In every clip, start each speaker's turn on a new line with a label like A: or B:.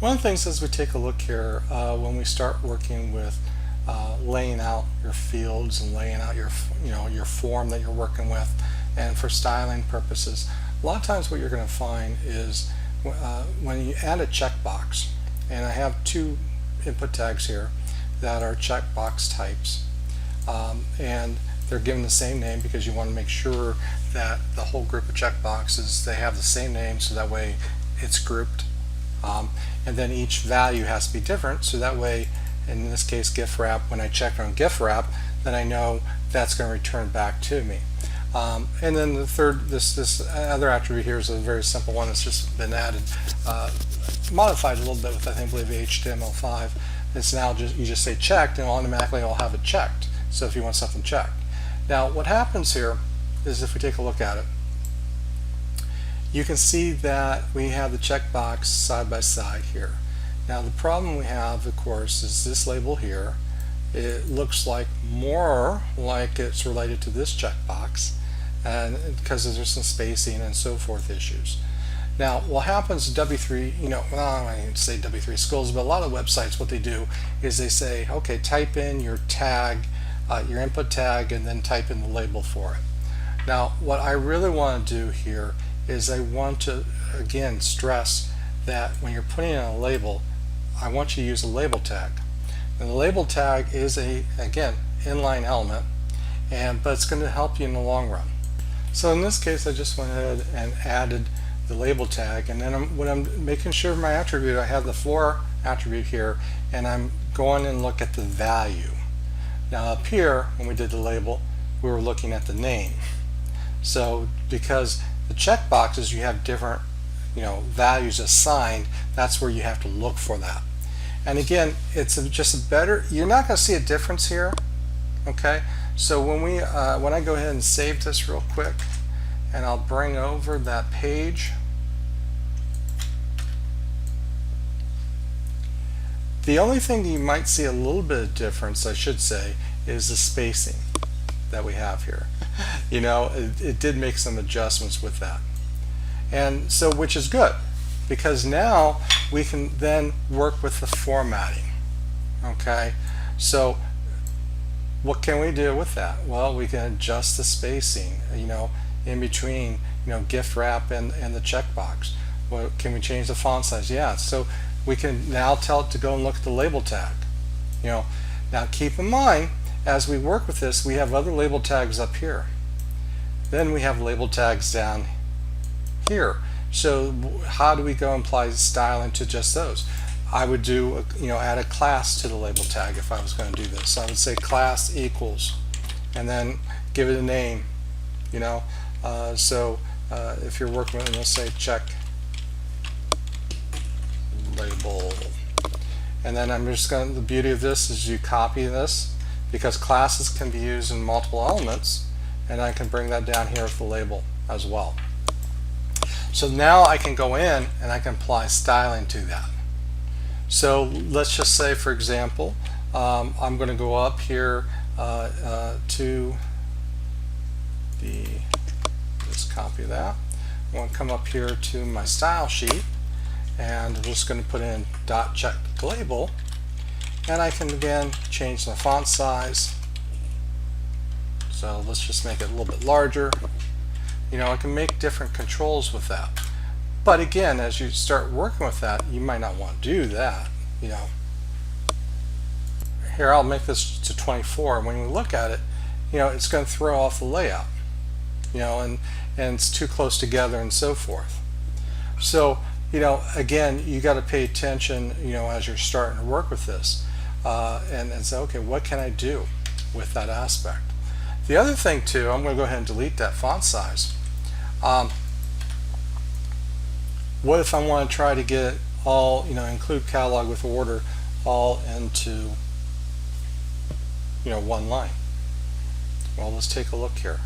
A: One of the things as we take a look here, when we start working with laying out your fields and laying out your form that you're working with, and for styling purposes, a lot of times what you're going to find is when you add a checkbox, and I have two input tags here that are checkbox types, and they're given the same name because you want to make sure that the whole group of checkboxes, they have the same name, so that way it's grouped. And then each value has to be different, so that way, in this case gift wrap, when I check on gift wrap, then I know that's going to return back to me. And then the third, this other attribute here is a very simple one that's just been added, modified a little bit with, I believe, HTML5. It's now you just say checked, and automatically I'll have it checked. So if you want something checked. Now what happens here is, if we take a look at it, you can see that we have the checkbox side by side here. Now the problem we have, of course, is this label here. It looks like more like it's related to this checkbox, and because there's some spacing and so forth issues. Now what happens W3, well, I didn't say W3 Schools, but a lot of websites, what they do is they say, okay, type in your tag, your input tag, and then type in the label for it. Now what I really want to do here is I want to again stress that when you're putting in a label, I want you to use a label tag. And the label tag is again, inline element, but it's going to help you in the long run. So in this case, I just went ahead and added the label tag, and then when I'm making sure of my attribute, I have the for attribute here, and I'm going and look at the value. Now up here, when we did the label, we were looking at the name. So because the checkboxes, you have different values assigned, that's where you have to look for that. And again, it's just a better, you're not going to see a difference here, okay? So when I go ahead and save this real quick, and I'll bring over that page, the only thing that you might see a little bit of difference, I should say, is the spacing that we have here. It did make some adjustments with that, and so, which is good, because now we can then work with the formatting. Okay, so what can we do with that? Well, we can adjust the spacing, in between, gift wrap and the checkbox. Well, can we change the font size? Yeah, so we can now tell it to go and look at the label tag. Now keep in mind, as we work with this, we have other label tags up here. Then we have label tags down here. So how do we go and apply style into just those? I would do, add a class to the label tag if I was going to do this. So I would say class equals, and then give it a name. If you're working with, let's say check label, and then I'm just going to, the beauty of this is you copy this, because classes can be used in multiple elements, and I can bring that down here with the label as well. So now I can go in and I can apply styling to that. So let's just say, for example, I'm going to go up here to let's copy that. I'm going to come up here to my style sheet, and I'm just going to put in .check label, and I can again change the font size. So let's just make it a little bit larger. I can make different controls with that. But again, as you start working with that, you might not want to do that. Here, I'll make this to 24, and when you look at it, it's going to throw off the layout, and it's too close together and so forth. So, again, you got to pay attention, as you're starting to work with this, and say, okay, what can I do with that aspect? The other thing too, I'm going to go ahead and delete that font size. What if I want to try to get it all, include catalog with order all into, one line? Well, let's take a look here.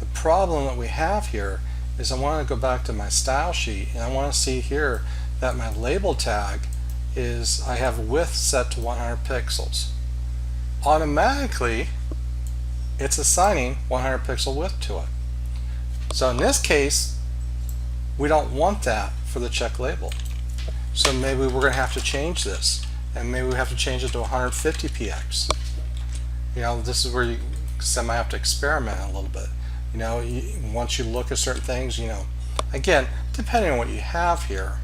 A: The problem that we have here is I want to go back to my style sheet, and I want to see here that my label tag is, I have width set to 100 pixels. Automatically, it's assigning 100 pixel width to it. So in this case, We don't want that for the check label. So maybe we're going to have to change this, and maybe we have to change it to 150 px. This is where you semi have to experiment a little bit. Once you look at certain things, again, depending on what you have here,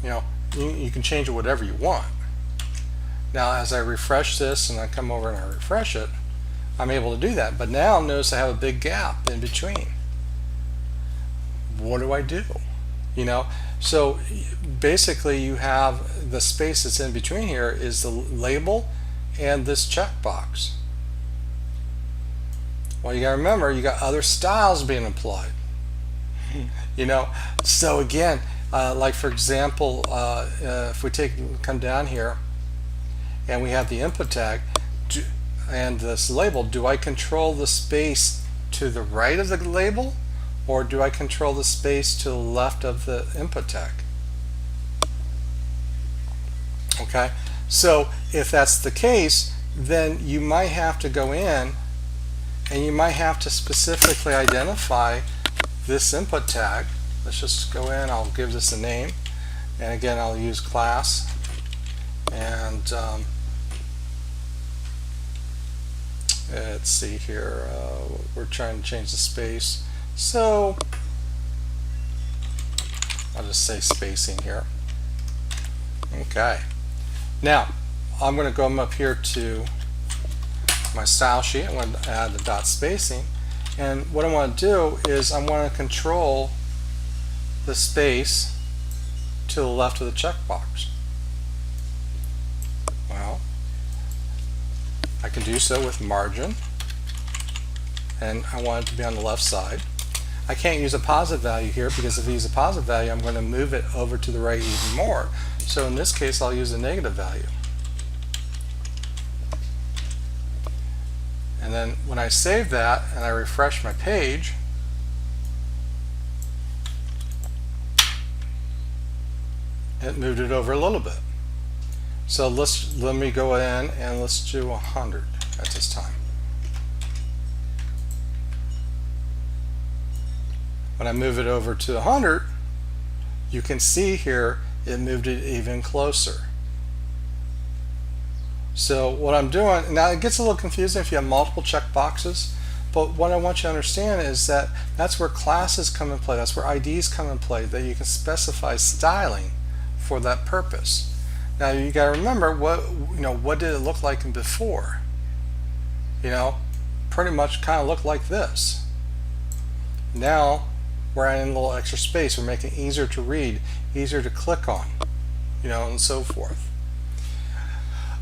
A: you can change it whatever you want. Now, as I refresh this and I come over and I refresh it, I'm able to do that. But now notice I have a big gap in between. What do I do? So basically you have the space that's in between here is the label and this checkbox. Well, you got to remember, you got other styles being applied. So again, like for example, if we come down here and we have the input tag and this label, do I control the space to the right of the label, or do I control the space to the left of the input tag? Okay, so if that's the case, then you might have to go in and you might have to specifically identify this input tag. Let's just go in, I'll give this a name, and again I'll use class, and let's see here, we're trying to change the space, so I'll just say spacing here. Okay, now I'm going to go up here to my style sheet. I'm going to add the dot spacing, and what I want to do is I want to control the space to the left of the checkbox. Well, I can do so with margin, and I want it to be on the left side. I can't use a positive value here, because if I use a positive value, I'm going to move it over to the right even more. So in this case, I'll use a negative value. And then when I save that and I refresh my page, it moved it over a little bit. So let me go in and let's do 100 at this time. When I move it over to 100, you can see here it moved it even closer. So what I'm doing, now it gets a little confusing if you have multiple checkboxes, but what I want you to understand is that that's where classes come in play, that's where IDs come in play, that you can specify styling for that purpose. Now you got to remember what did it look like before? Pretty much kind of looked like this. Now we're adding a little extra space, we're making it easier to read, easier to click on, and so forth.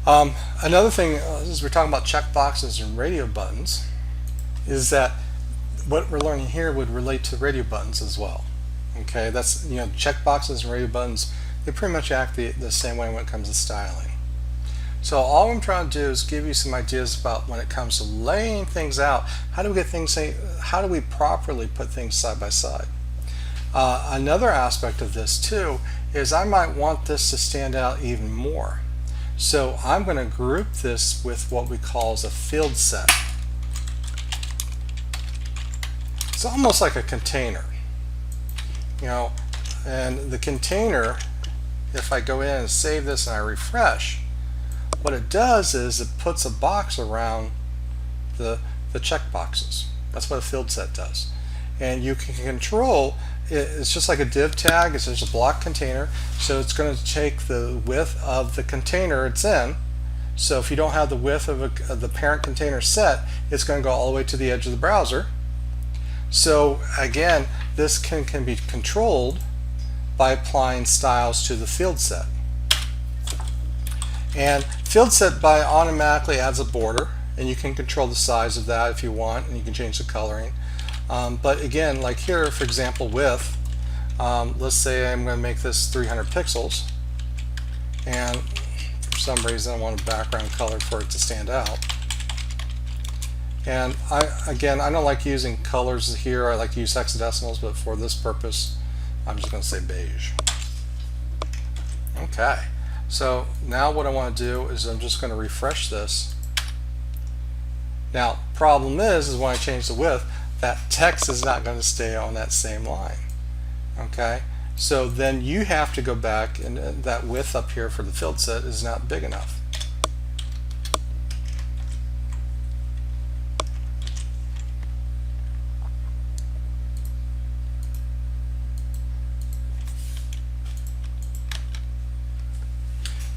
A: Another thing, as we're talking about checkboxes and radio buttons, is that what we're learning here would relate to radio buttons as well. Okay, that's checkboxes and radio buttons, they pretty much act the same way when it comes to styling. So all I'm trying to do is give you some ideas about when it comes to laying things out, how do we properly put things side by side. Another aspect of this too is I might want this to stand out even more. So I'm going to group this with what we call as a field set. It's almost like a container, and the container, if I go in and save this and I refresh, what it does is it puts a box around the checkboxes. That's what a field set does. And you can control, it's just like a div tag, it's just a block container, so it's going to take the width of the container it's in. So if you don't have the width of the parent container set, it's going to go all the way to the edge of the browser. So again, this can be controlled by applying styles to the field set. And field set automatically adds a border, and you can control the size of that if you want, and you can change the coloring. But again, like here, for example, width, let's say I'm going to make this 300 pixels, and for some reason I want a background color for it to stand out. And I don't like using colors here, I like to use hexadecimals, but for this purpose I'm just going to say beige. Okay, so now what I want to do is I'm just going to refresh this. Now problem is when I change the width, that text is not going to stay on that same line. Okay, so then you have to go back, and that width up here for the field set is not big enough.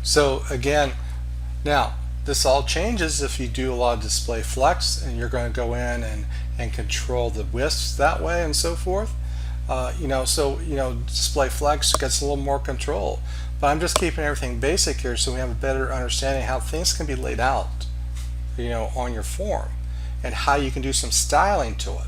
A: So again, now this all changes if you do a lot of display flex, and you're going to go in and control the widths that way and so forth. Display flex gets a little more control. But I'm just keeping everything basic here so we have a better understanding how things can be laid out, on your form, and how you can do some styling to it.